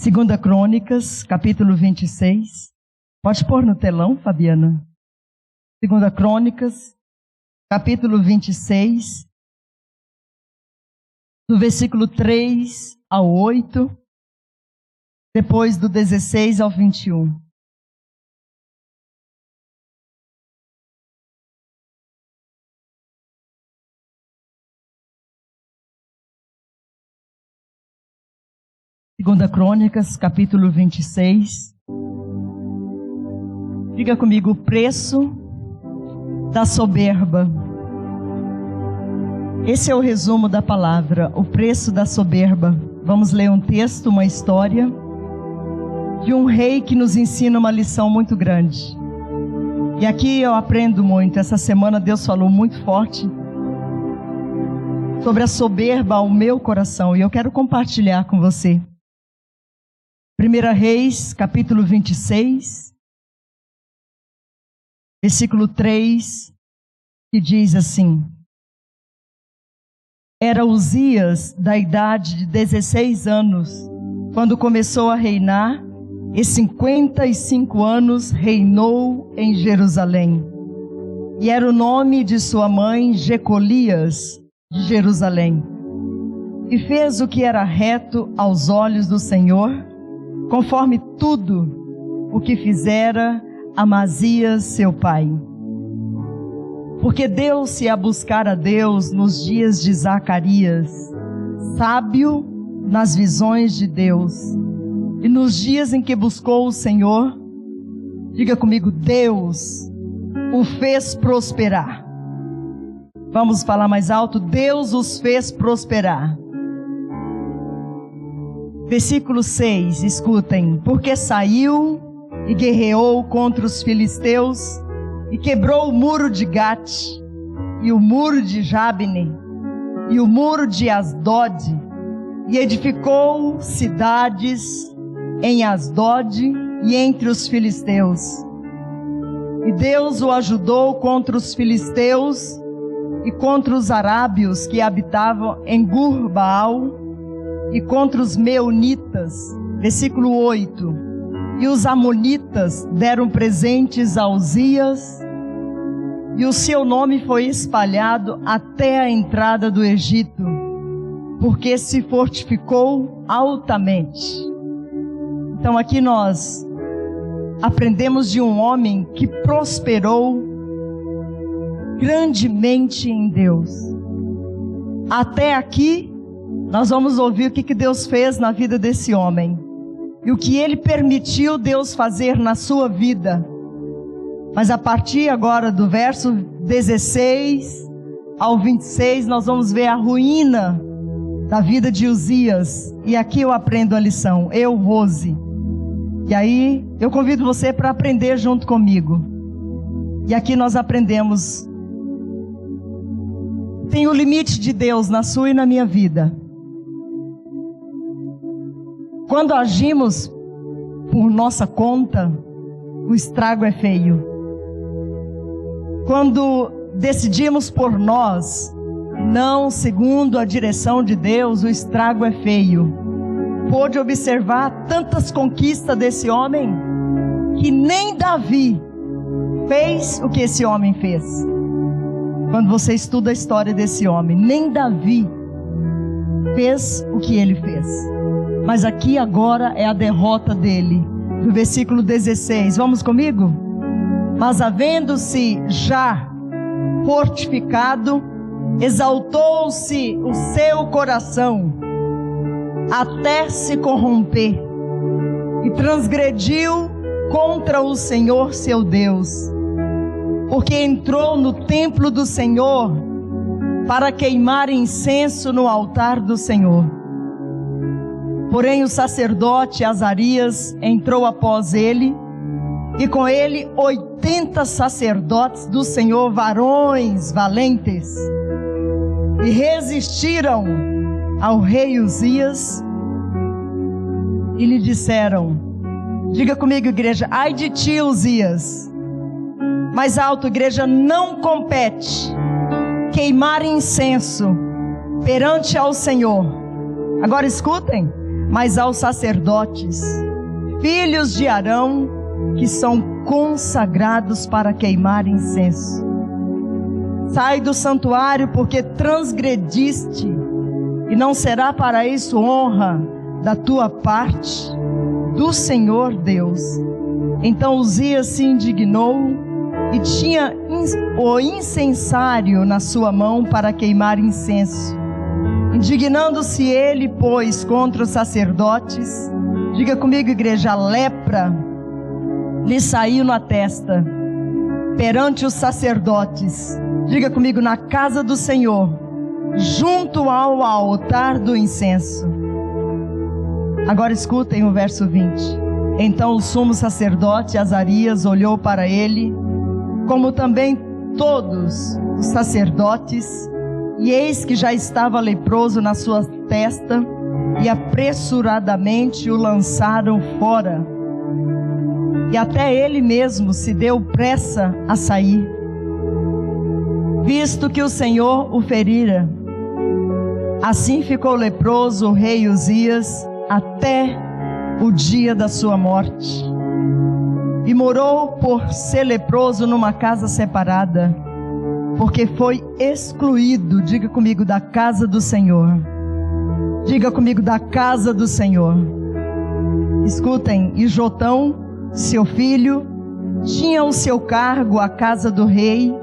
Segunda Crônicas, capítulo 26. Pode pôr no telão, Fabiana. Segunda Crônicas, capítulo 26, do versículo 3 ao 8, depois do 16 ao 21. Segunda Crônicas, capítulo 26. Diga comigo, o preço da soberba. Esse é o resumo da palavra, o preço da soberba. Vamos ler um texto, uma história de um rei que nos ensina uma lição muito grande. E aqui eu aprendo muito. Essa semana Deus falou muito forte sobre a soberba ao meu coração, e eu quero compartilhar com você. 1 Reis, capítulo 26, versículo 3, que diz assim: Era Uzias da idade de 16 anos, quando começou a reinar, e 55 anos reinou em Jerusalém. E era o nome de sua mãe Jecolias, de Jerusalém. E fez o que era reto aos olhos do Senhor, conforme tudo o que fizera Amazias seu pai. Porque deu-se a buscar a Deus nos dias de Zacarias, sábio nas visões de Deus. E nos dias em que buscou o Senhor, diga comigo, Deus o fez prosperar. Vamos falar mais alto, Deus os fez prosperar. Versículo 6, escutem. Porque saiu e guerreou contra os filisteus, e quebrou o muro de Gate, e o muro de Jabne, e o muro de Asdod, e edificou cidades em Asdod e entre os filisteus. E Deus o ajudou contra os filisteus e contra os arábios que habitavam em Gur-Baal, e contra os meunitas. Versículo 8. E os amonitas deram presentes a Uzias, e o seu nome foi espalhado até a entrada do Egito, porque se fortificou altamente. Então aqui nós aprendemos de um homem que prosperou grandemente em Deus. Até aqui nós vamos ouvir o que Deus fez na vida desse homem e o que Ele permitiu Deus fazer na sua vida. Mas a partir agora do verso 16 ao 26, nós vamos ver a ruína da vida de Uzias. E aqui eu aprendo a lição, eu, Rose. E aí eu convido você para aprender junto comigo. E aqui nós aprendemos. Tem o limite de Deus na sua e na minha vida. Quando agimos por nossa conta, o estrago é feio. Quando decidimos por nós, não segundo a direção de Deus, o estrago é feio. Pôde observar tantas conquistas desse homem, que nem Davi fez o que esse homem fez. Quando você estuda a história desse homem, nem Davi fez o que ele fez. Mas aqui agora é a derrota dele. No versículo 16, vamos comigo? Mas havendo-se já fortificado, exaltou-se o seu coração até se corromper, e transgrediu contra o Senhor seu Deus, porque entrou no templo do Senhor para queimar incenso no altar do Senhor. Porém o sacerdote Azarias entrou após ele, e com ele 80 sacerdotes do Senhor, varões valentes, e resistiram ao rei Uzias, e lhe disseram, diga comigo, igreja, ai de ti, Uzias. Mais alto, igreja, não compete queimar incenso perante ao Senhor. Agora escutem, mas aos sacerdotes, filhos de Arão, que são consagrados para queimar incenso. Sai do santuário, porque transgrediste, e não será para isso honra da tua parte, do Senhor Deus. Então Uzias se indignou e tinha o incensário na sua mão para queimar incenso. Indignando-se ele, pois, contra os sacerdotes, diga comigo, igreja, a lepra lhe saiu na testa perante os sacerdotes. Diga comigo, na casa do Senhor, junto ao altar do incenso. Agora escutem o verso 20. Então o sumo sacerdote Azarias olhou para ele, como também todos os sacerdotes, e eis que já estava leproso na sua testa, e apressuradamente o lançaram fora. E até ele mesmo se deu pressa a sair, visto que o Senhor o ferira. Assim ficou leproso o rei Uzias até o dia da sua morte. E morou por ser leproso numa casa separada, porque foi excluído, diga comigo, da casa do Senhor. Diga comigo, da casa do Senhor. Escutem, e Jotão, seu filho, tinha o seu cargo a casa do rei,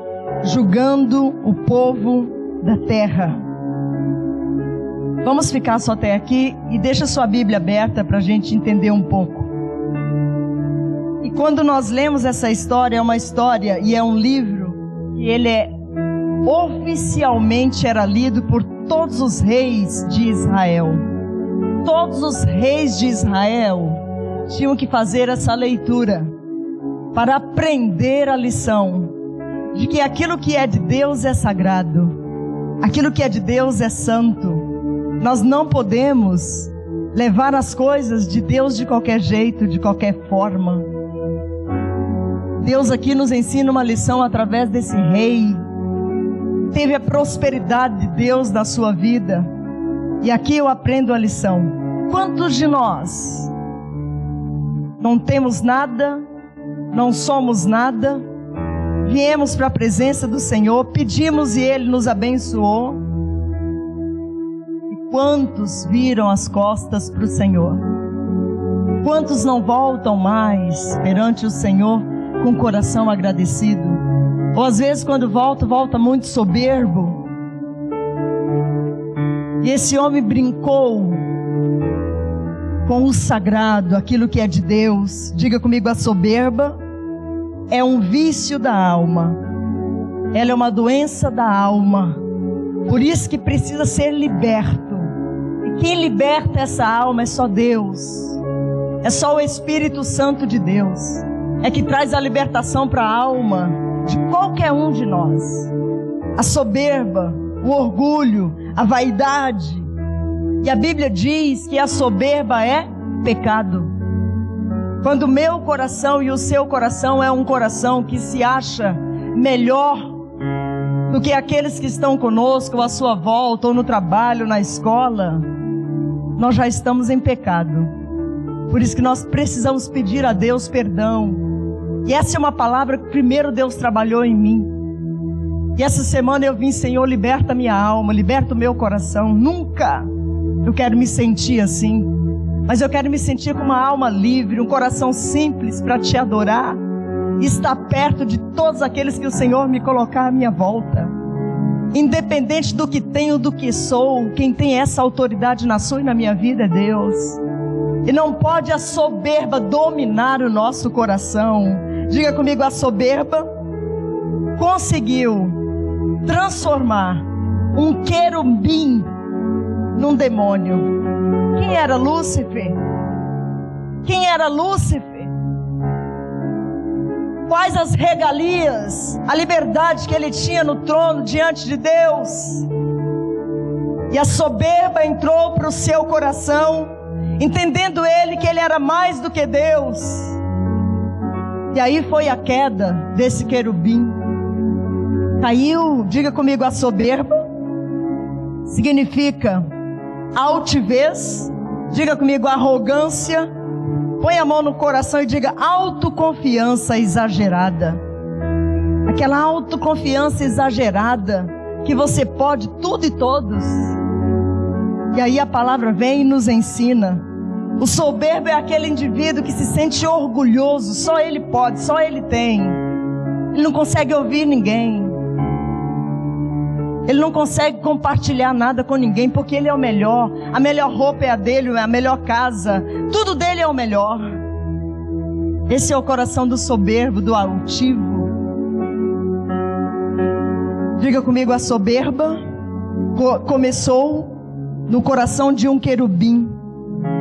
julgando o povo da terra. Vamos ficar só até aqui e deixa sua Bíblia aberta para a gente entender um pouco. E quando nós lemos essa história, é uma história e é um livro que ele oficialmente era lido por todos os reis de Israel. Todos os reis de Israel tinham que fazer essa leitura para aprender a lição de que aquilo que é de Deus é sagrado, aquilo que é de Deus é santo. Nós não podemos levar as coisas de Deus de qualquer jeito, de qualquer forma. Deus aqui nos ensina uma lição através desse rei. Teve a prosperidade de Deus na sua vida. E aqui eu aprendo a lição. Quantos de nós não temos nada, não somos nada, viemos para a presença do Senhor, pedimos e Ele nos abençoou? Quantos viram as costas para o Senhor? Quantos não voltam mais perante o Senhor com o coração agradecido? Ou às vezes quando volta muito soberbo. E esse homem brincou com o sagrado, aquilo que é de Deus. Diga comigo, a soberba é um vício da alma. Ela é uma doença da alma. Por isso que precisa ser liberto. Quem liberta essa alma é só Deus. É só o Espírito Santo de Deus. É que traz a libertação para a alma de qualquer um de nós. A soberba, o orgulho, a vaidade. E a Bíblia diz que a soberba é pecado. Quando o meu coração e o seu coração é um coração que se acha melhor do que aqueles que estão conosco à sua volta, ou no trabalho, na escola, nós já estamos em pecado. Por isso que nós precisamos pedir a Deus perdão. E essa é uma palavra que primeiro Deus trabalhou em mim. E essa semana eu vim, Senhor, liberta minha alma, liberta o meu coração. Nunca eu quero me sentir assim, mas eu quero me sentir com uma alma livre, um coração simples para te adorar e estar perto de todos aqueles que o Senhor me colocar à minha volta. Independente do que tenho, do que sou, quem tem essa autoridade na sua e na minha vida é Deus. E não pode a soberba dominar o nosso coração. Diga comigo, a soberba conseguiu transformar um querubim num demônio. Quem era Lúcifer? Quem era Lúcifer? Quais as regalias, a liberdade que ele tinha no trono diante de Deus? E a soberba entrou para o seu coração, entendendo ele que ele era mais do que Deus. E aí foi a queda desse querubim. Caiu, diga comigo, a soberba significa altivez, Diga comigo, arrogância. Põe a mão no coração e diga autoconfiança exagerada. Aquela autoconfiança exagerada que você pode tudo e todos. E aí a palavra vem e nos ensina. O soberbo é aquele indivíduo que se sente orgulhoso. Só ele pode, só ele tem. Ele não consegue ouvir ninguém. Ele não consegue compartilhar nada com ninguém, porque ele é o melhor. A melhor roupa é a dele, é a melhor casa. Tudo dele é o melhor. Esse é o coração do soberbo, do altivo. Diga comigo, a soberba começou no coração de um querubim,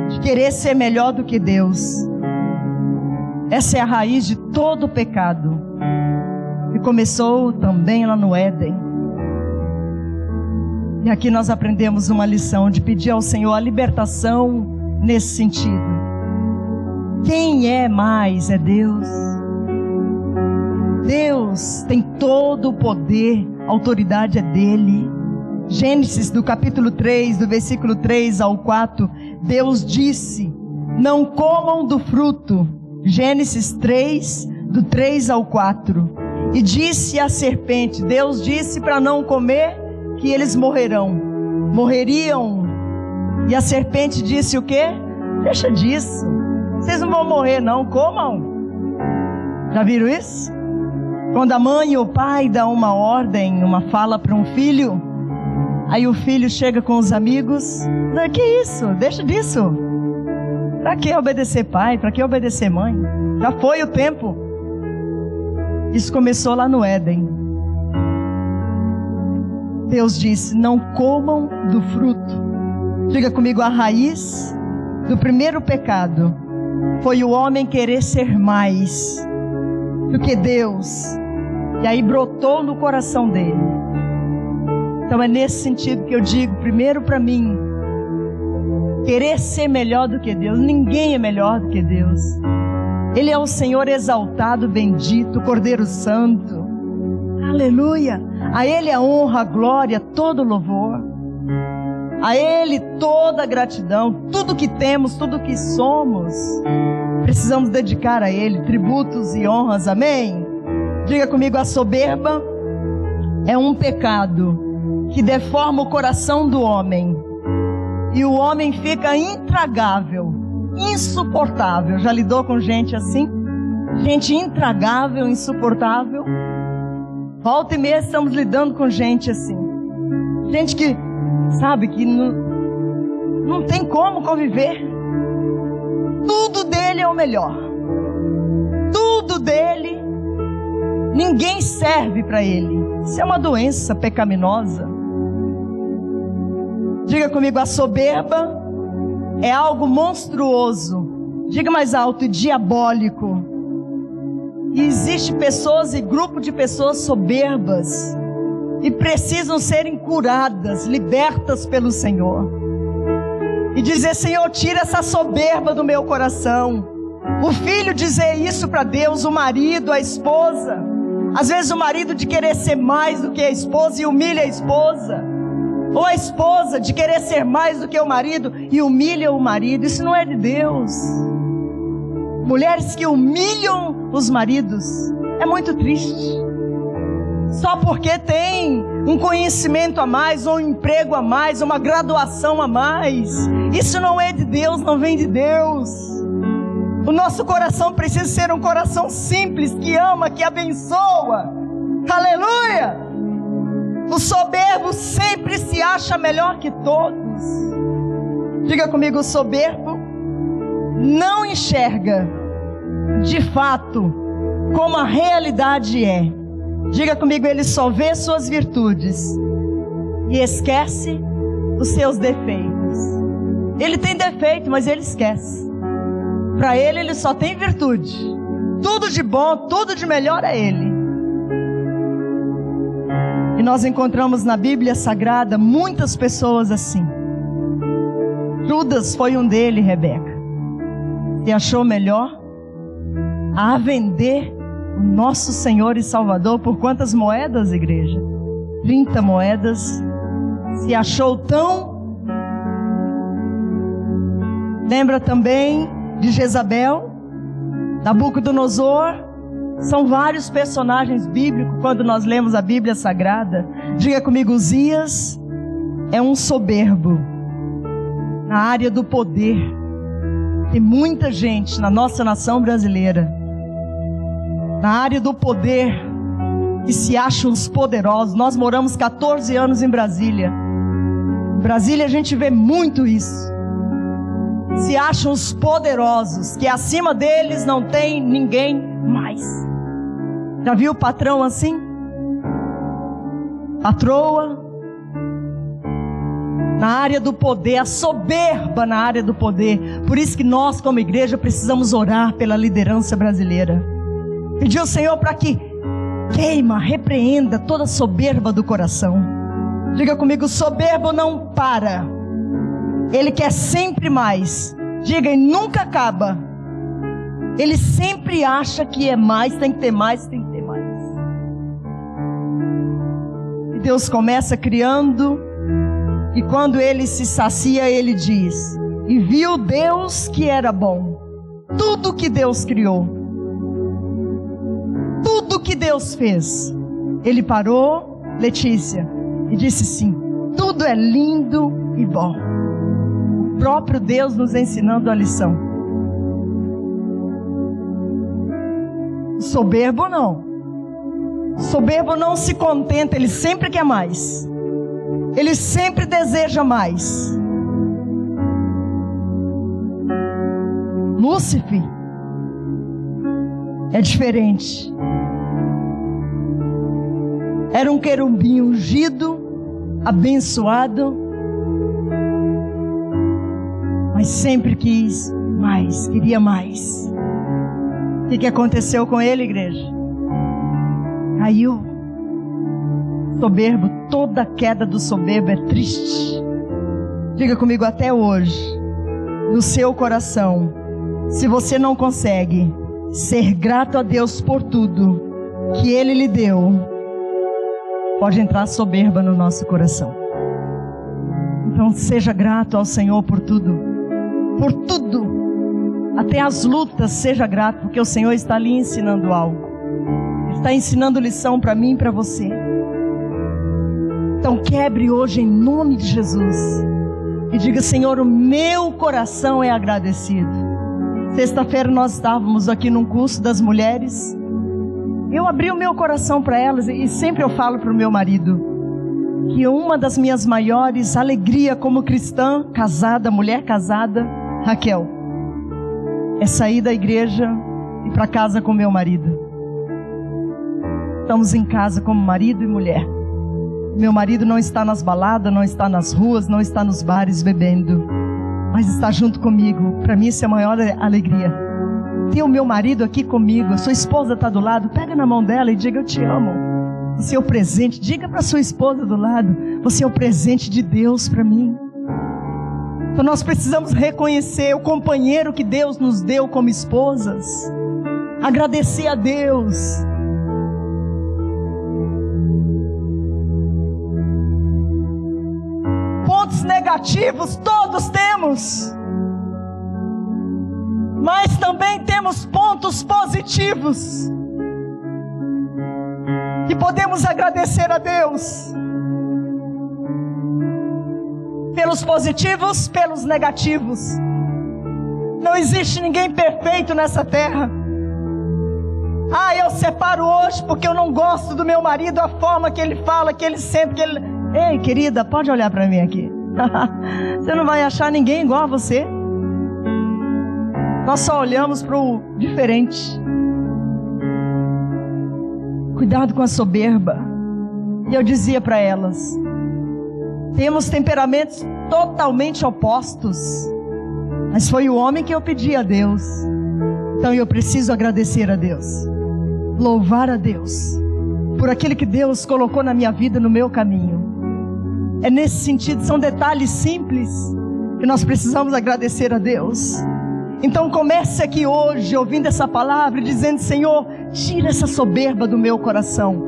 de querer ser melhor do que Deus. Essa é a raiz de todo o pecado. E começou também lá no Éden. E aqui nós aprendemos uma lição de pedir ao Senhor a libertação nesse sentido. Quem é mais é Deus. Deus tem todo o poder, a autoridade é dele. Gênesis do capítulo 3, do versículo 3 ao 4, Deus disse, não comam do fruto. Gênesis 3, do 3 ao 4. E disse a serpente, Deus disse para não comer, que eles morreriam. E a serpente disse o quê? Deixa disso, vocês não vão morrer não, comam. Já viram isso? Quando a mãe e o pai dão uma ordem, uma fala para um filho, aí o filho chega com os amigos, que isso? Deixa disso. Para que obedecer pai? Para que obedecer mãe? Já foi o tempo. Isso começou lá no Éden. Deus disse, não comam do fruto. Diga comigo, a raiz do primeiro pecado foi o homem querer ser mais do que Deus. E aí brotou no coração dele. Então é nesse sentido que eu digo, primeiro para mim, querer ser melhor do que Deus. Ninguém é melhor do que Deus. Ele é o Senhor exaltado, bendito, Cordeiro Santo. Aleluia. A Ele a honra, a glória, todo o louvor. A Ele toda a gratidão. Tudo que temos, tudo que somos, precisamos dedicar a Ele tributos e honras. Amém? Diga comigo, a soberba é um pecado que deforma o coração do homem. E o homem fica intragável, insuportável. Já lidou com gente assim? Gente intragável, insuportável. Volta e meia estamos lidando com gente assim. Gente que, sabe, que não tem como conviver. Tudo dele é o melhor. Tudo dele, ninguém serve para ele. Isso é uma doença pecaminosa. Diga comigo, a soberba é algo monstruoso. Diga mais alto, diabólico. E existe pessoas e grupo de pessoas soberbas e precisam serem curadas, libertas pelo Senhor. E dizer, Senhor, tira essa soberba do meu coração. O filho dizer isso para Deus, o marido, a esposa. Às vezes o marido de querer ser mais do que a esposa e humilha a esposa. Ou a esposa de querer ser mais do que o marido e humilha o marido. Isso não é de Deus. Mulheres que humilham os maridos, é muito triste. Só porque tem um conhecimento a mais, ou um emprego a mais, uma graduação a mais. Isso não é de Deus, não vem de Deus. O nosso coração precisa ser um coração simples, que ama, que abençoa. Aleluia! O soberbo sempre se acha melhor que todos. Diga comigo, o soberbo não enxerga de fato como a realidade é. Diga comigo, ele só vê suas virtudes e esquece os seus defeitos. Ele tem defeito, mas ele esquece. Para ele só tem virtude. Tudo de bom, tudo de melhor é ele. E nós encontramos na Bíblia Sagrada muitas pessoas assim. Judas foi um deles, Rebeca. E achou melhor a vender o nosso Senhor e Salvador por quantas moedas, igreja? 30 moedas. Se achou tão Lembra também de Jezabel, Nabucodonosor. São vários personagens bíblicos quando nós lemos a Bíblia Sagrada. Diga comigo, Uzias é um soberbo na área do poder. Tem muita gente na nossa nação brasileira, na área do poder, que se acham os poderosos. Nós moramos 14 anos em Brasília. Em Brasília a gente vê muito isso. Se acham os poderosos, que acima deles não tem ninguém mais. Já viu o patrão assim? Patroa. Na área do poder, a soberba na área do poder. Por isso que nós como igreja precisamos orar pela liderança brasileira. Pedir ao Senhor para que repreenda toda a soberba do coração. Diga comigo, soberbo não para. Ele quer sempre mais. Diga, e nunca acaba. Ele sempre acha que é mais, tem que ter mais, tem que ter mais. E Deus começa criando, e quando ele se sacia, ele diz: e viu Deus que era bom. Tudo que Deus criou, tudo que Deus fez, ele parou, Letícia, e disse sim, tudo é lindo e bom. O próprio Deus nos ensinando a lição. Soberbo não. Soberbo não se contenta, ele sempre quer mais. Ele sempre deseja mais. Lúcifer é diferente. Era um querubim ungido, abençoado, mas sempre quis mais, queria mais. O que aconteceu com ele, igreja? Caiu. Soberbo, toda queda do soberbo é triste. Diga comigo, até hoje, no seu coração, se você não consegue ser grato a Deus por tudo que Ele lhe deu, pode entrar soberba no nosso coração. Então seja grato ao Senhor por tudo. Por tudo. Até as lutas, seja grato, porque o Senhor está ali ensinando algo. Ele está ensinando lição para mim e para você. Então quebre hoje em nome de Jesus e diga: Senhor, o meu coração é agradecido. Sexta-feira nós estávamos aqui num curso das mulheres. Eu abri o meu coração para elas e sempre eu falo para o meu marido que uma das minhas maiores alegrias como cristã, casada, mulher casada, Raquel, é sair da igreja e ir para casa com meu marido. Estamos em casa como marido e mulher. Meu marido não está nas baladas, não está nas ruas, não está nos bares bebendo, mas está junto comigo. Para mim isso é a maior alegria. Ter o meu marido aqui comigo. A sua esposa está do lado, pega na mão dela e diga: eu te amo. Você é o presente. Diga para sua esposa do lado: você é o presente de Deus para mim. Então nós precisamos reconhecer o companheiro que Deus nos deu como esposas. Agradecer a Deus. Pontos negativos todos temos, mas também temos pontos positivos que podemos agradecer a Deus. Pelos positivos, pelos negativos. Não existe ninguém perfeito nessa terra. Eu separo hoje porque eu não gosto do meu marido, a forma que ele fala, que ele sente, que ele... Ei, querida, pode olhar para mim aqui. Você não vai achar ninguém igual a você. Nós só olhamos para o diferente. Cuidado com a soberba. E eu dizia para elas: temos temperamentos totalmente opostos, mas foi o homem que eu pedi a Deus. Então eu preciso agradecer a Deus, louvar a Deus por aquilo que Deus colocou na minha vida, no meu caminho. É nesse sentido, são detalhes simples que nós precisamos agradecer a Deus. Então comece aqui hoje ouvindo essa palavra e dizendo: Senhor, tira essa soberba do meu coração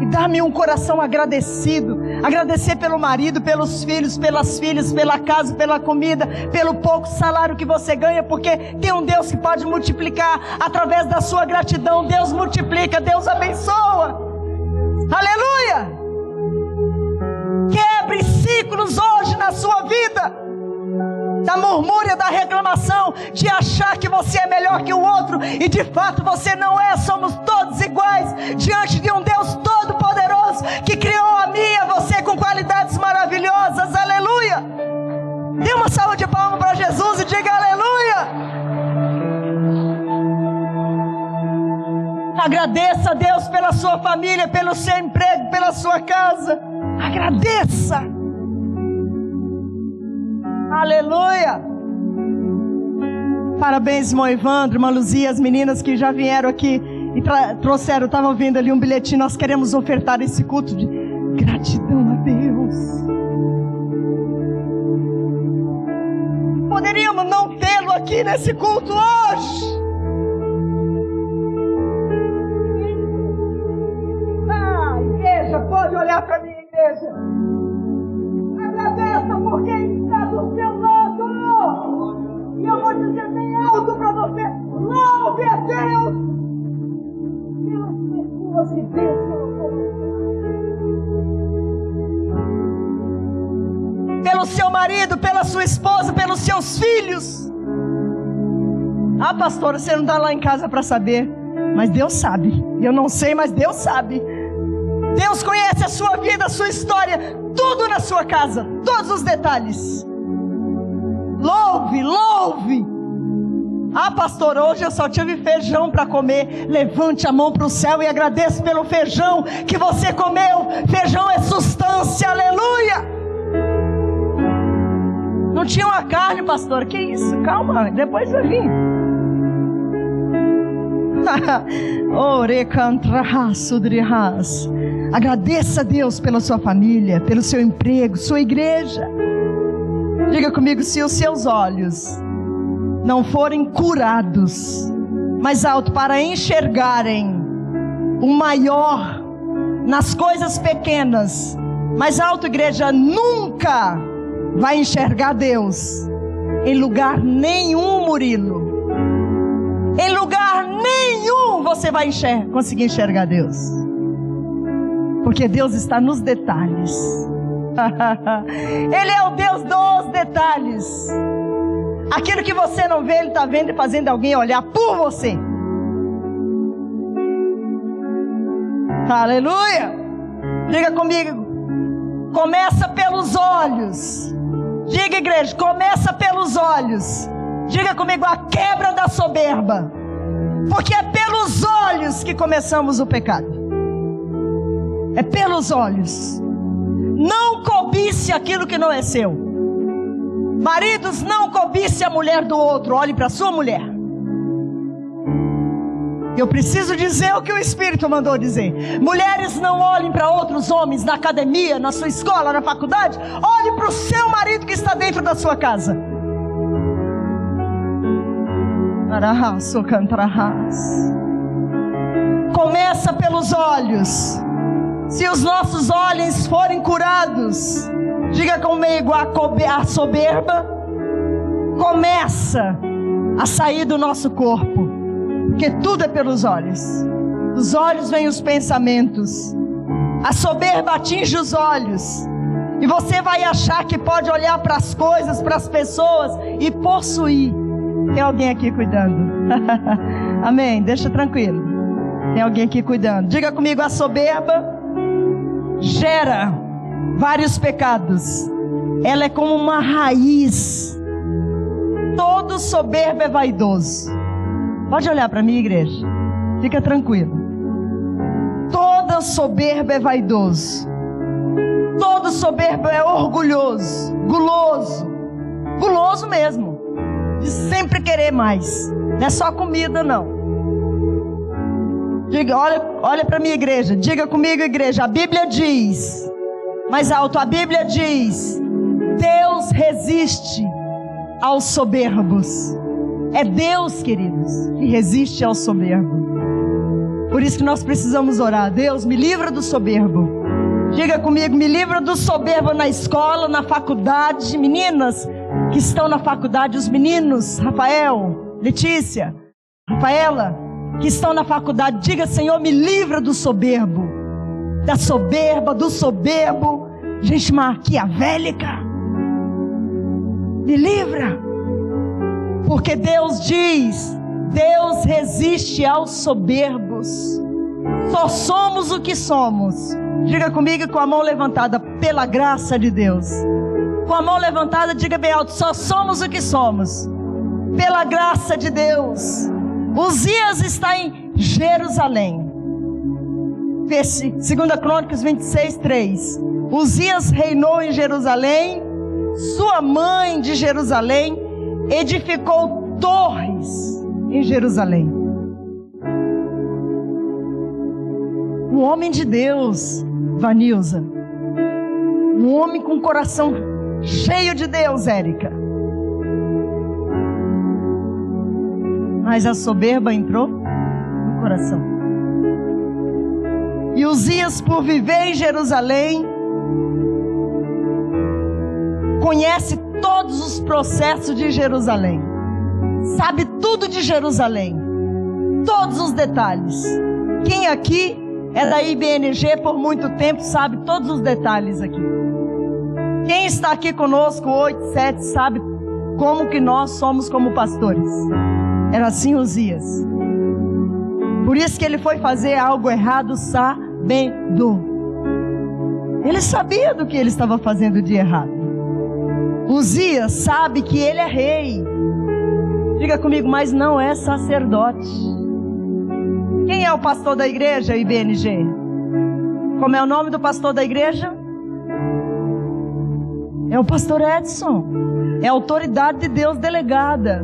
e dá-me um coração agradecido. Agradecer pelo marido, pelos filhos, pelas filhas, pela casa, pela comida, pelo pouco salário que você ganha, porque tem um Deus que pode multiplicar através da sua gratidão. Deus multiplica, Deus abençoa. Aleluia! Quebre ciclos hoje na sua vida, da murmúria, da reclamação, de achar que você é melhor que o outro, e de fato você não é. Somos todos iguais diante de um Deus todo-poderoso, que criou a mim e a você com qualidades maravilhosas. Aleluia! Dê uma salva de palmas para Jesus e diga aleluia! Agradeça a Deus pela sua família, pelo seu emprego, pela sua casa. Agradeça! Aleluia! Parabéns, irmão Evandro, irmã Luzia, as meninas que já vieram aqui e trouxeram, estavam vendo ali um bilhetinho. Nós queremos ofertar esse culto de gratidão a Deus. Poderíamos não tê-lo aqui nesse culto hoje. Igreja, pode olhar para mim, igreja. Agradeça por quem está do seu lado. E eu vou dizer bem alto para você: louve a Deus pelas pessoas que pensam, pelo seu marido, pela sua esposa, pelos seus filhos. Ah, pastora, você não está lá em casa para saber, mas Deus sabe. Eu não sei, mas Deus sabe. Deus conhece a sua vida, a sua história, tudo na sua casa, todos os detalhes. Louve, louve. Ah, pastor, hoje eu só tive feijão para comer. Levante a mão para o céu e agradeça pelo feijão que você comeu. Feijão é substância, aleluia. Não tinha uma carne, pastor. Que isso? Calma, depois vai vir. Agradeça a Deus pela sua família, pelo seu emprego, sua igreja. Diga comigo: se os seus olhos não forem curados, mais alto, para enxergarem o maior nas coisas pequenas, mais alto, igreja, nunca vai enxergar Deus em lugar nenhum, Murilo. Em lugar nenhum você vai conseguir enxergar Deus, porque Deus está nos detalhes. Ele é o Deus dos detalhes. Aquilo que você não vê, Ele está vendo e fazendo alguém olhar por você. Aleluia! Diga comigo: começa pelos olhos. Diga, igreja, começa pelos olhos. Diga comigo: a quebra da soberba. Porque é pelos olhos que começamos o pecado. É pelos olhos. Não cobice aquilo que não é seu. Maridos, não cobice a mulher do outro. Olhe para a sua mulher. Eu preciso dizer o que o Espírito mandou dizer. Mulheres, não olhem para outros homens na academia, na sua escola, na faculdade. Olhe para o seu marido que está dentro da sua casa. Começa pelos olhos. Se os nossos olhos forem curados, diga comigo: a soberba começa a sair do nosso corpo, porque tudo é pelos olhos. Dos olhos vêm os pensamentos. A soberba atinge os olhos, e você vai achar que pode olhar para as coisas, para as pessoas e possuir. Tem alguém aqui cuidando? Amém, deixa tranquilo. Tem alguém aqui cuidando. Diga comigo: a soberba gera vários pecados. Ela é como uma raiz. Todo soberbo é vaidoso. Pode olhar para mim, igreja. Fica tranquilo. Todo soberbo é vaidoso. Todo soberbo é orgulhoso, guloso. Guloso mesmo, de sempre querer mais. Não é só comida, não. Diga, olha para mim, igreja. Diga comigo, igreja. A Bíblia diz, mais alto, a Bíblia diz: Deus resiste aos soberbos. É Deus, queridos, que resiste ao soberbo. Por isso que nós precisamos orar: Deus, me livra do soberbo. Diga comigo, me livra do soberbo na escola, na faculdade. Meninas que estão na faculdade, os meninos, Rafael, Letícia, Rafaela, que estão na faculdade, diga: Senhor, me livra do soberbo, da soberba, do soberbo, gente maquiavélica. Me livra, porque Deus diz: Deus resiste aos soberbos. Só somos o que somos. Diga comigo com a mão levantada, pela graça de Deus. Com a mão levantada, diga bem alto: só somos o que somos, pela graça de Deus. Uzias está em Jerusalém. 2 Crônicas 26:3. Uzias reinou em Jerusalém. Sua mãe de Jerusalém edificou torres em Jerusalém. Um homem de Deus, Vanilza. Um homem com coração cheio de Deus, Érica. Mas a soberba entrou no coração. E Uzias, por viver em Jerusalém, conhece todos os processos de Jerusalém. Sabe tudo de Jerusalém. Todos os detalhes. Quem aqui é da IBNG por muito tempo sabe todos os detalhes aqui. Quem está aqui conosco 8, 7 sabe como que nós somos como pastores. Era assim Uzias. Por isso que ele foi fazer algo errado sabendo. Ele sabia do que ele estava fazendo de errado. Uzias sabe que ele é rei. Diga comigo, mas não é sacerdote. Quem é o pastor da igreja, IBNG? Como é o nome do pastor da igreja? É o pastor Edson. É a autoridade de Deus delegada.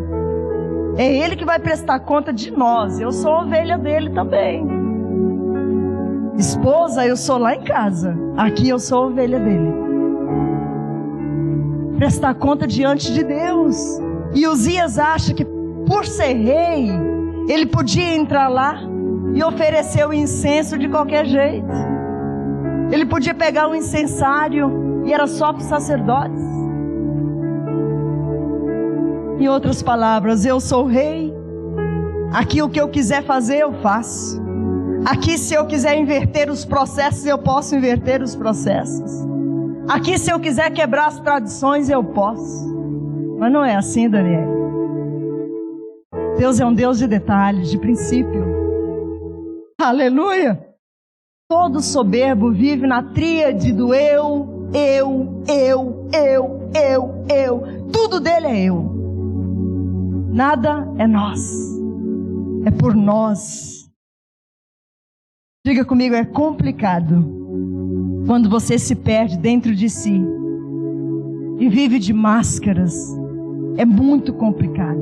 É ele que vai prestar conta de nós. Eu sou ovelha dele também. Esposa, eu sou lá em casa. Aqui eu sou ovelha dele. Prestar conta diante de Deus. E Uzias acha que por ser rei, ele podia entrar lá e oferecer o incenso de qualquer jeito. Ele podia pegar o incensário e era só para os sacerdotes. Em outras palavras, eu sou rei. Aqui o que eu quiser fazer, eu faço. Aqui se eu quiser inverter os processos, eu posso inverter os processos. Aqui se eu quiser quebrar as tradições, eu posso. Mas não é assim, Daniel. Deus é um Deus de detalhes, de princípio. Aleluia! Todo soberbo vive na tríade do eu. Tudo dele é eu. Nada é nós. É por nós. Diga comigo, é complicado quando você se perde dentro de si e vive de máscaras. É muito complicado.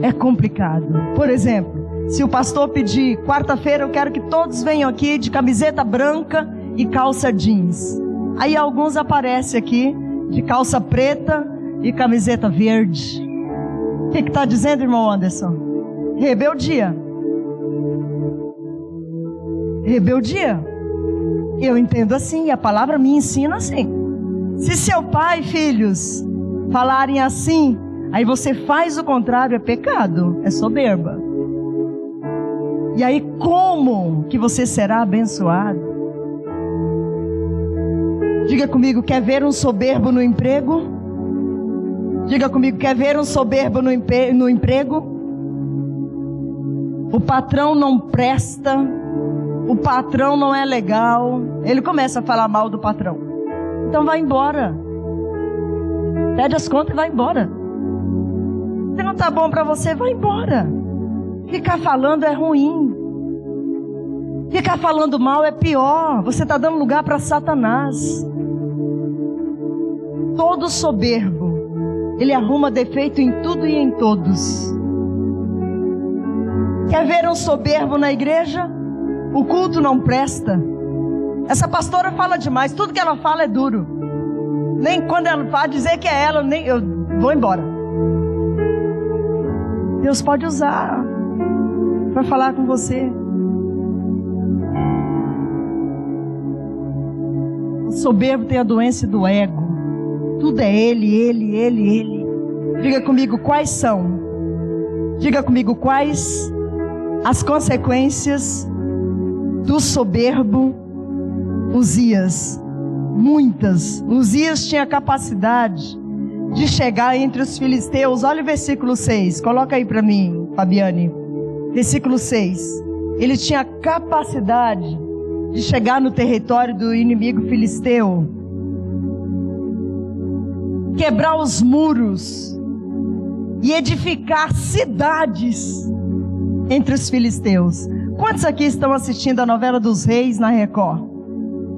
É complicado. Por exemplo, se o pastor pedir, quarta-feira eu quero que todos venham aqui de camiseta branca e calça jeans. Aí alguns aparecem aqui de calça preta e camiseta verde. O que está dizendo, irmão Anderson? Rebeldia. Rebeldia. Eu entendo assim, a palavra me ensina assim. Se seu pai e filhos falarem assim, aí você faz o contrário, é pecado, é soberba. E aí como que você será abençoado? Diga comigo, quer ver um soberbo no emprego? Diga comigo, quer ver um soberbo no emprego? O patrão não presta, o patrão não é legal. Ele começa a falar mal do patrão. Então vai embora. Pede as contas e vai embora. Se não está bom para você, vai embora. Ficar falando é ruim. Ficar falando mal é pior. Você está dando lugar para Satanás. Todo soberbo, ele arruma defeito em tudo e em todos. Quer ver um soberbo na igreja? O culto não presta. Essa pastora fala demais. Tudo que ela fala é duro. Nem quando ela fala dizer que é ela, nem eu vou embora. Deus pode usar para falar com você. O soberbo tem a doença do ego. Tudo é ele. Diga comigo quais são. Diga comigo quais as consequências do soberbo Uzias. Muitas. Uzias tinha capacidade de chegar entre os filisteus. Olha o versículo 6. Coloca aí para mim, Fabiane. Versículo 6. Ele tinha capacidade de chegar no território do inimigo filisteu, quebrar os muros e edificar cidades entre os filisteus. Quantos aqui estão assistindo a novela dos reis na Record?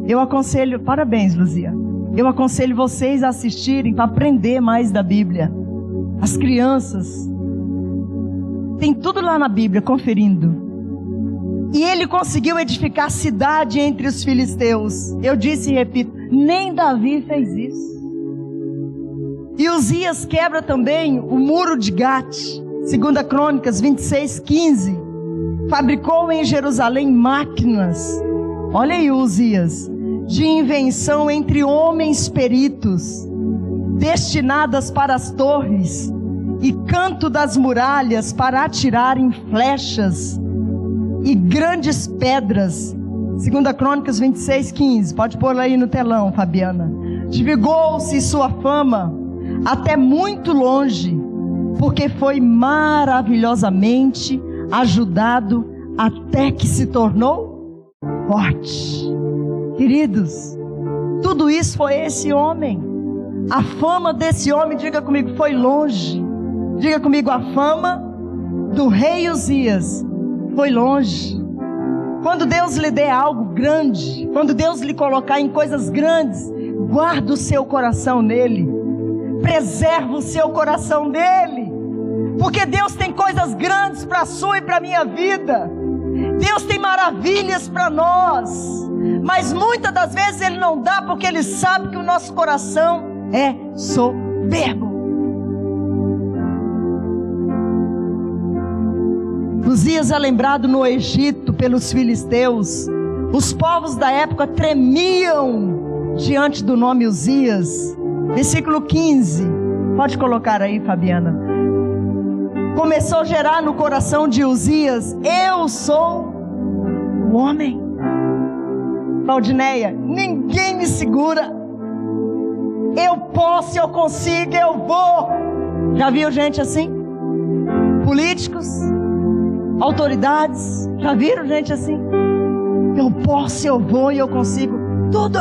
Eu aconselho, parabéns, Luzia. Eu aconselho vocês a assistirem para aprender mais da Bíblia. As crianças, tem tudo lá na Bíblia, conferindo. E ele conseguiu edificar cidade entre os filisteus. Eu disse e repito, nem Davi fez isso. E Uzias quebra também o muro de Gat. 2 Crônicas 26:15. Fabricou em Jerusalém máquinas. Olha aí, Uzias. De invenção entre homens peritos, destinadas para as torres e canto das muralhas para atirarem flechas e grandes pedras. 2 Crônicas 26:15. Pode pôr aí no telão, Fabiana. Divulgou-se sua fama até muito longe, porque foi maravilhosamente ajudado até que se tornou forte. Queridos, tudo isso foi esse homem. A fama desse homem, diga comigo, foi longe. Diga comigo, a fama do rei Uzias foi longe. Quando Deus lhe der algo grande, quando Deus lhe colocar em coisas grandes, guarda o seu coração nele. Preserva o seu coração dele. Porque Deus tem coisas grandes para a sua e para a minha vida. Deus tem maravilhas para nós. Mas muitas das vezes Ele não dá porque Ele sabe que o nosso coração é soberbo. Uzias é lembrado no Egito pelos filisteus. Os povos da época tremiam diante do nome Uzias. Versículo 15. Pode colocar aí, Fabiana. Começou a gerar no coração de Uzias: eu sou o homem. Valdineia, ninguém me segura. Eu posso, eu consigo, eu vou. Já viu gente assim? Políticos, autoridades, já viram gente assim? Eu posso, eu vou e eu consigo tudo.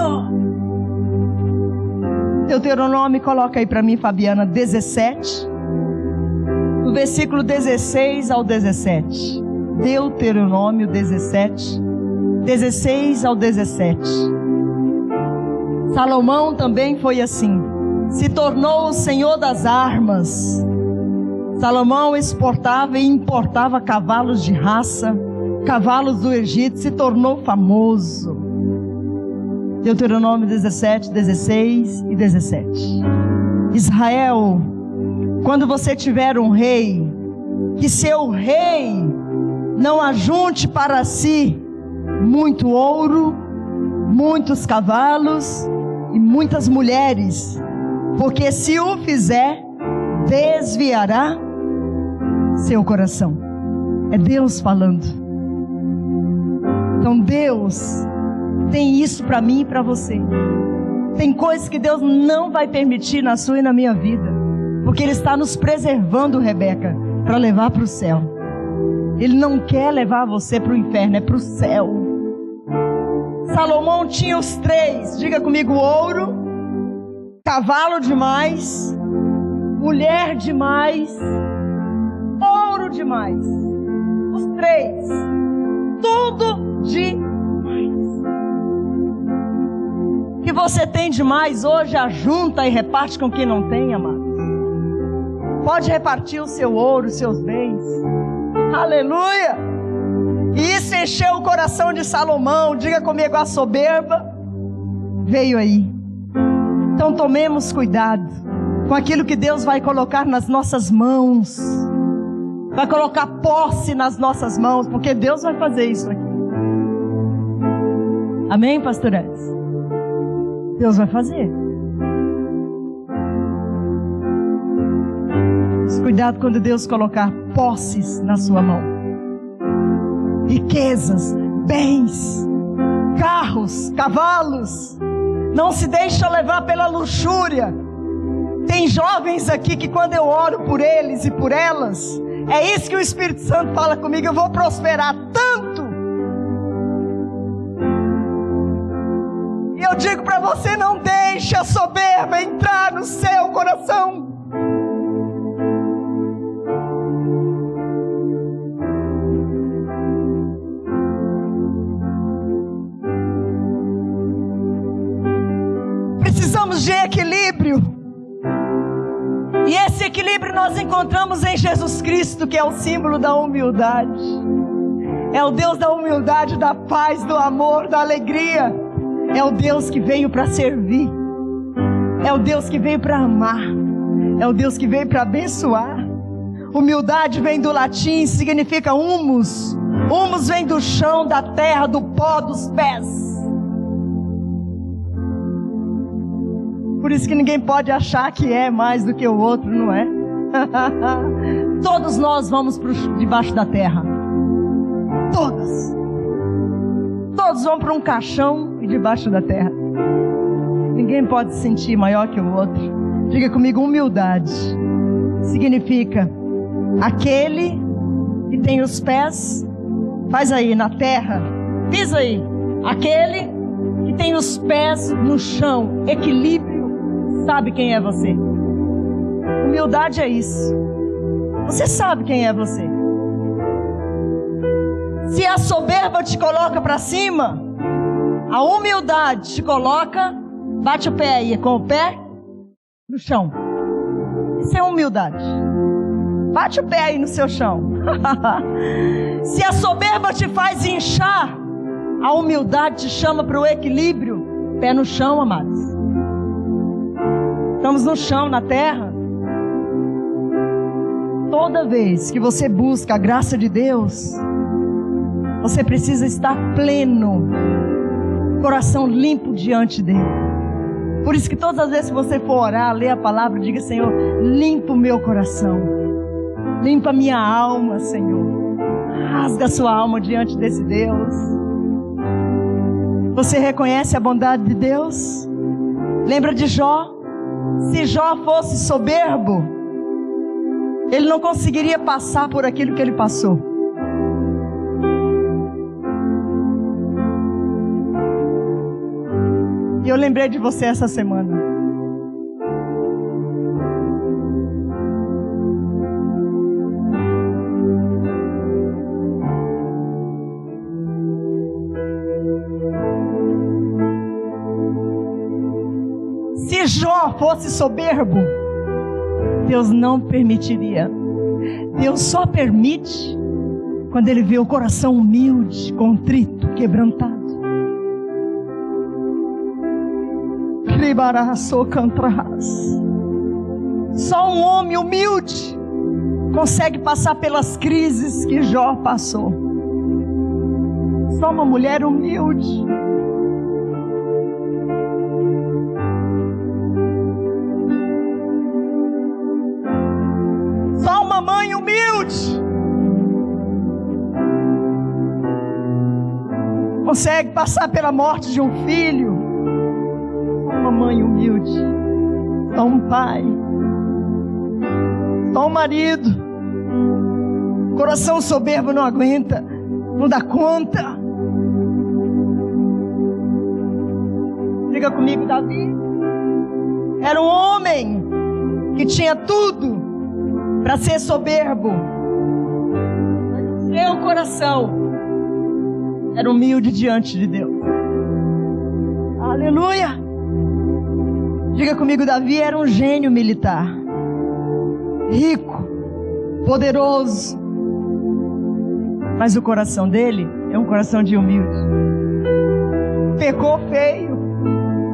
Deuteronômio, coloca aí para mim, Fabiana, 17, do versículo 16 ao 17. Deuteronômio 17, 16 ao 17. Salomão também foi assim. Se tornou o senhor das armas. Salomão exportava e importava cavalos de raça, cavalos do Egito, se tornou famoso. Deuteronômio 17, 16 e 17. Israel, quando você tiver um rei, que seu rei não ajunte para si muito ouro, muitos cavalos e muitas mulheres, porque se o fizer, desviará seu coração. É Deus falando. Então Deus tem isso para mim e para você. Tem coisas que Deus não vai permitir na sua e na minha vida, porque Ele está nos preservando, Rebeca, para levar para o céu. Ele não quer levar você para o inferno, é para o céu. Salomão tinha os três, diga comigo: ouro, cavalo demais, mulher demais, ouro demais. Os três, tudo demais. O que você tem demais hoje, ajunta e reparte com quem não tem, amado. Pode repartir o seu ouro, os seus bens. Aleluia! E isso encheu o coração de Salomão. Diga comigo, a soberba veio aí. Então tomemos cuidado com aquilo que Deus vai colocar nas nossas mãos. Vai colocar posse nas nossas mãos, porque Deus vai fazer isso aqui. Amém, pastoretes? Deus vai fazer. Mas cuidado quando Deus colocar posses na sua mão. Riquezas, bens, carros, cavalos. Não se deixa levar pela luxúria. Tem jovens aqui que quando eu oro por eles e por elas, é isso que o Espírito Santo fala comigo, eu vou prosperar tanto. E eu digo para você, não deixe a soberba entrar no seu coração. Precisamos de equilíbrio. E esse equilíbrio nós encontramos em Jesus Cristo, que é o símbolo da humildade. É o Deus da humildade, da paz, do amor, da alegria. É o Deus que veio para servir. É o Deus que veio para amar. É o Deus que veio para abençoar. Humildade vem do latim, significa humus. Humus vem do chão, da terra, do pó, dos pés. Por isso que ninguém pode achar que é mais do que o outro, não é? Todos nós vamos debaixo da terra. Todos. Todos vão para um caixão e debaixo da terra. Ninguém pode se sentir maior que o outro. Diga comigo, humildade significa aquele que tem os pés, faz aí na terra, pisa aí, aquele que tem os pés no chão, equilíbrio. Sabe quem é você? Humildade é isso. Você sabe quem é você. Se a soberba te coloca para cima, a humildade te coloca, bate o pé aí, com o pé no chão. Isso é humildade. Bate o pé aí no seu chão. Se a soberba te faz inchar, a humildade te chama para o equilíbrio. Pé no chão, amados. Estamos no chão, na terra. Toda vez que você busca a graça de Deus, você precisa estar pleno, coração limpo diante dele. Por isso que todas as vezes que você for orar, ler a palavra, diga: Senhor, limpa o meu coração, limpa a minha alma, Senhor. Rasga a sua alma diante desse Deus. Você reconhece a bondade de Deus? Lembra de Jó? Se Jó fosse soberbo, ele não conseguiria passar por aquilo que ele passou. E eu lembrei de você essa semana. Se Jó fosse soberbo, Deus não permitiria. Deus só permite quando Ele vê o coração humilde, contrito, quebrantado. Só um homem humilde consegue passar pelas crises que Jó passou. Só uma mulher humilde. Só uma mãe humilde consegue passar pela morte de um filho. Só uma mãe humilde. Só um pai. Só um marido. Coração soberbo não aguenta, não dá conta. Diga comigo, Davi era um homem que tinha tudo para ser soberbo. Seu coração era humilde diante de Deus. Aleluia. Diga comigo, Davi era um gênio militar, rico, poderoso, mas o coração dele é um coração de humilde. Pecou feio,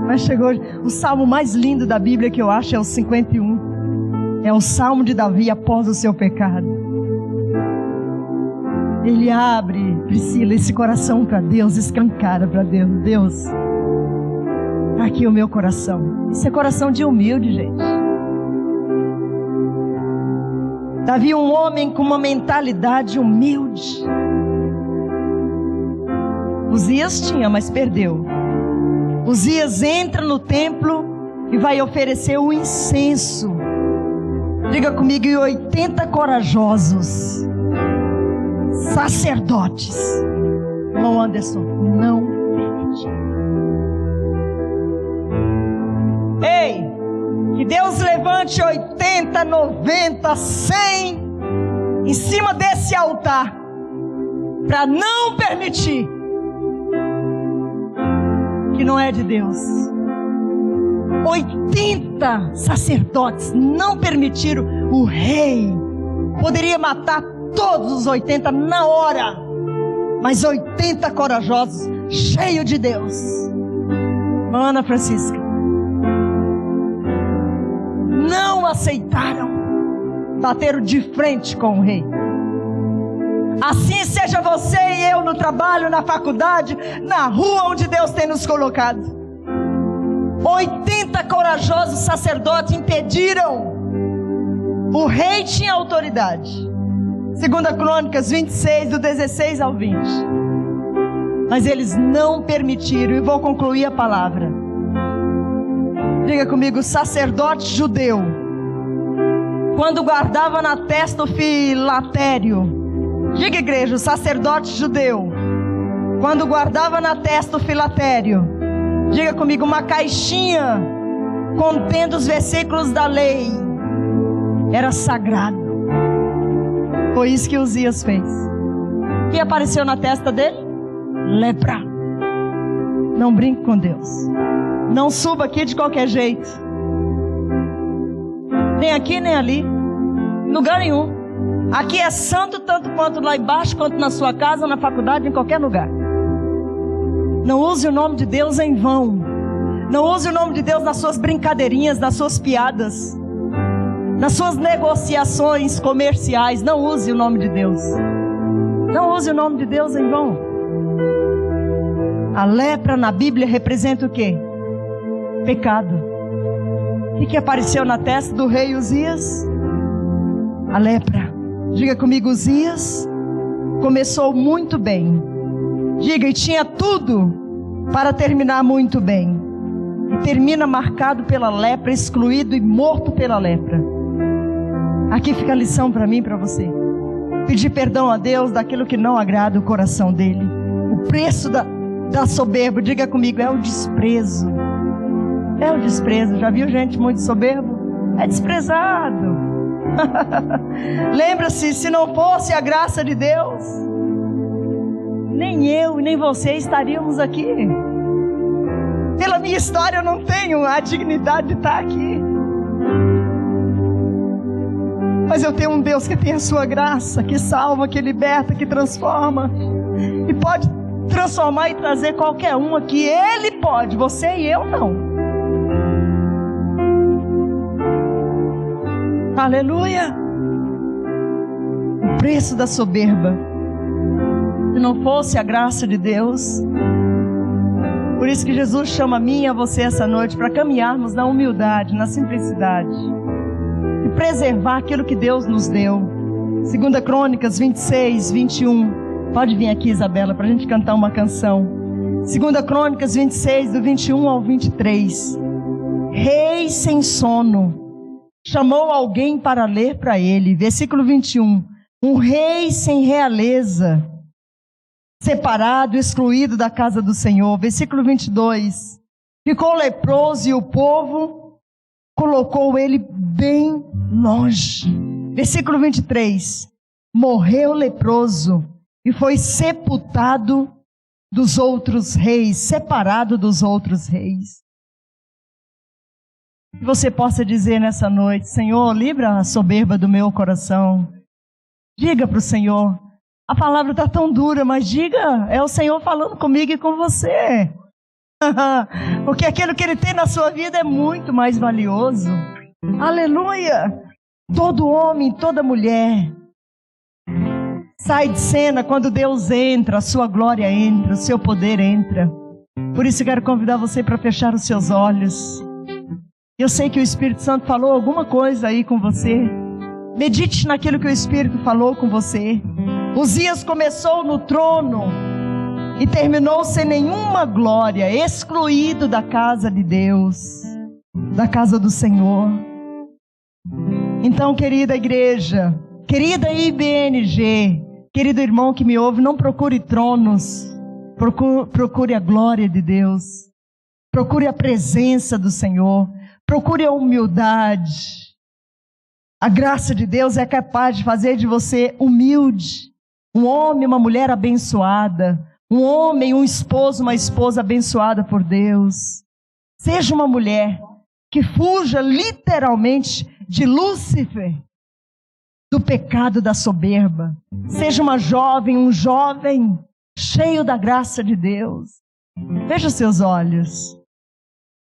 mas chegou. O salmo mais lindo da Bíblia que eu acho é o 51. É o salmo de Davi após o seu pecado. Ele abre, Priscila, esse coração para Deus, escancara para Deus. Deus, Aqui o meu coração. Isso é coração de humilde, gente. Davi, um homem com uma mentalidade humilde. Uzias tinha, mas perdeu. Uzias entra no templo e vai oferecer o incenso. Diga comigo, e 80 corajosos sacerdotes. Irmão Anderson, não permite. Ei, que Deus levante 80, 90, 100 em cima desse altar para não permitir que não é de Deus. 80 sacerdotes não permitiram. O rei poderia matar todos os 80 na hora, mas 80 corajosos, cheios de Deus. Ana Francisca, não aceitaram, bateram de frente com o rei. Assim seja você e eu no trabalho, na faculdade, na rua onde Deus tem nos colocado. 80 corajosos sacerdotes impediram. O rei tinha autoridade. 2 Crônicas 26, do 16 ao 20. Mas eles não permitiram, e vou concluir a palavra. Diga comigo, sacerdote judeu, quando guardava na testa o filatério. Diga, igreja, o sacerdote judeu, quando guardava na testa o filatério, diga comigo, uma caixinha contendo os versículos da lei, era sagrado. Foi isso que Uzias fez. O que apareceu na testa dele? Lepra. Não brinque com Deus. Não suba aqui de qualquer jeito, nem aqui nem ali, em lugar nenhum. Aqui é santo tanto quanto lá embaixo, quanto na sua casa, na faculdade, em qualquer lugar. Não use o nome de Deus em vão. Não use o nome de Deus nas suas brincadeirinhas, nas suas piadas, nas suas negociações comerciais. Não use o nome de Deus. Não use o nome de Deus em vão. A lepra na Bíblia representa o quê? Pecado. O que apareceu na testa do rei Uzias? A lepra. Diga comigo, Uzias começou muito bem. Diga, e tinha tudo para terminar muito bem. E termina marcado pela lepra, excluído e morto pela lepra. Aqui fica a lição para mim e para você. Pedir perdão a Deus daquilo que não agrada o coração dele. O preço da soberba, diga comigo, é o desprezo. É o desprezo. Já viu gente muito soberbo? É desprezado. Lembra-se, se não fosse a graça de Deus, nem eu e nem você estaríamos aqui. Pela minha história eu não tenho a dignidade de estar aqui, mas eu tenho um Deus que tem a sua graça, que salva, que liberta, que transforma, e pode transformar e trazer qualquer um aqui. Ele pode, você e eu não. Aleluia. O preço da soberba, se não fosse a graça de Deus. Por isso que Jesus chama a mim e a você essa noite para caminharmos na humildade, na simplicidade e preservar aquilo que Deus nos deu. 2 Crônicas 26, 21. Pode vir aqui, Isabela, para a gente cantar uma canção. 2 Crônicas 26, do 21 ao 23. Rei sem sono chamou alguém para ler para ele. Versículo 21. Um rei sem realeza, separado, excluído da casa do Senhor. Versículo 22. Ficou leproso e o povo colocou ele bem longe. Versículo 23. Morreu leproso e foi sepultado dos outros reis, separado dos outros reis. Que você possa dizer nessa noite: Senhor, livra a soberba do meu coração. Diga para o Senhor. A palavra está tão dura, mas diga, é o Senhor falando comigo e com você. Porque aquilo que Ele tem na sua vida é muito mais valioso. Aleluia! Todo homem, toda mulher sai de cena quando Deus entra, a sua glória entra, o seu poder entra. Por isso eu quero convidar você para fechar os seus olhos. Eu sei que o Espírito Santo falou alguma coisa aí com você. Medite naquilo que o Espírito falou com você. Uzias começou no trono e terminou sem nenhuma glória, excluído da casa de Deus, da casa do Senhor. Então, querida igreja, querida IBNG, querido irmão que me ouve, não procure tronos, procure a glória de Deus, procure a presença do Senhor, procure a humildade. A graça de Deus é capaz de fazer de você humilde, um homem, uma mulher abençoada, um homem, um esposo, uma esposa abençoada por Deus. Seja uma mulher que fuja literalmente de Lúcifer, do pecado da soberba. Seja uma jovem, um jovem cheio da graça de Deus. Feche os seus olhos.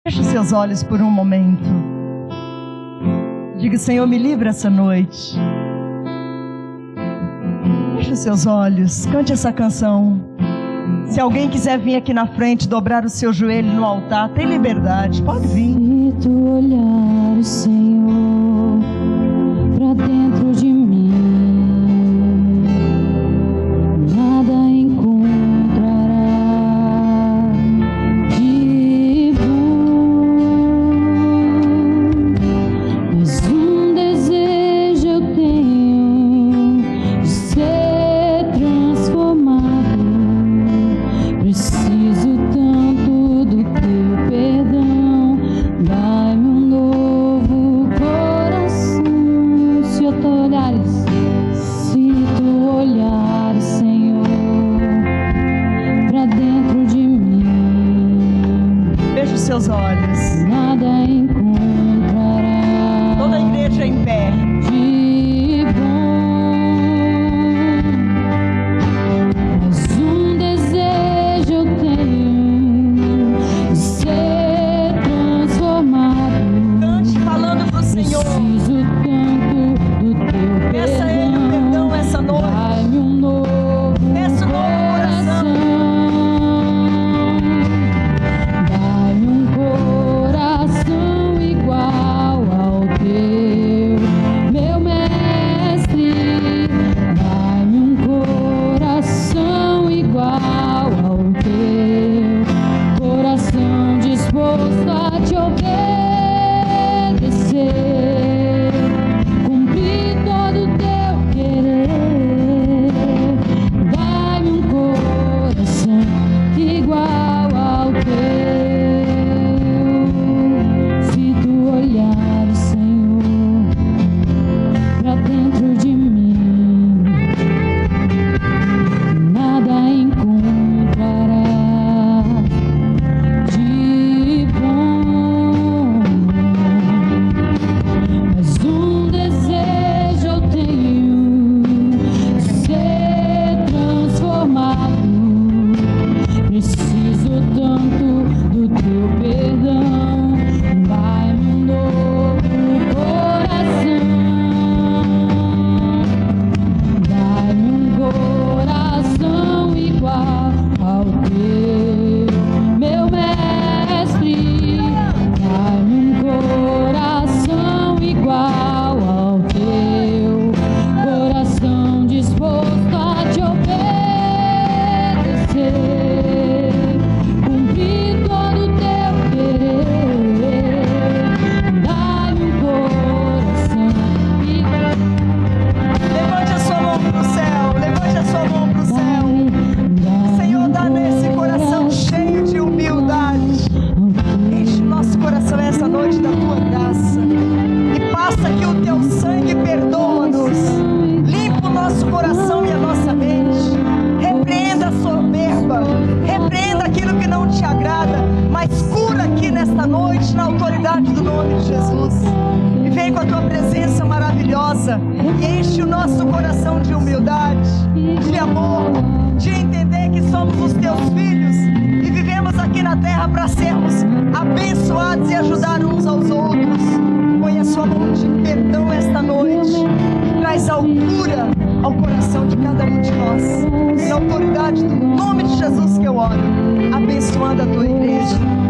Feche os seus olhos por um momento. Diga: Senhor, me livra essa noite. Feche os seus olhos. Cante essa canção. Se alguém quiser vir aqui na frente, dobrar o seu joelho no altar, tem liberdade, pode vir. Se tu olhar, Senhor, pra dentro de mim, nada encontrará de bom. Mas um desejo eu tenho de ser transformado. Preciso tanto do teu perdão. Dai-me um novo coração. Se eu tu olhares, se tu olhares, Senhor, pra dentro de mim, Feche os seus olhos. nada encontrará Toda a igreja em pé. de bom. Mas um desejo eu tenho de ser transformado. Cante falando pro Senhor. Preciso tanto do teu Peça a Ele o perdão. perdão essa noite. Dai-me um novo Peça um novo coração. Dai-me um coração igual ao teu, meu mestre. Dai-me um coração igual ao teu, coração disposto a te obedecer, cumprir todo o teu querer. Dai-me um coração igual ao teu. Se tu olhares, Senhor, pra dentro de mim, nada encontrará de bom. Mas um desejo eu tenho de ser transformado. Preciso tanto do teu perdão. Dai-me um novo coração. Dai-me um coração igual ao teu, meu mestre. Dai-me um coração igual ao teu, coração disposto a te obedecer, cumprir todo o teu querer. Dai-me um coração igual. Levante a sua mão pro céu. Levante a sua mão pro céu. Senhor, dá nesse coração cheio de humildade. Enche o nosso coração essa noite da tua graça. E passa que o teu sangue perdoa-nos. Limpa o nosso coração e a nossa mente. Repreenda a soberba. Repreenda aquilo que não te agrada. Mas cura aqui nesta noite, na autoridade do nome de Jesus. E vem com a tua presença maravilhosa. E enche o nosso coração de humildade, de amor, de entender que somos os teus filhos e vivemos aqui na terra para sermos abençoados e ajudar uns aos outros. Põe a sua mão de perdão esta noite. Traz a cura, ao coração de cada um de nós. Na autoridade do nome de Jesus que eu oro, abençoando a tua igreja.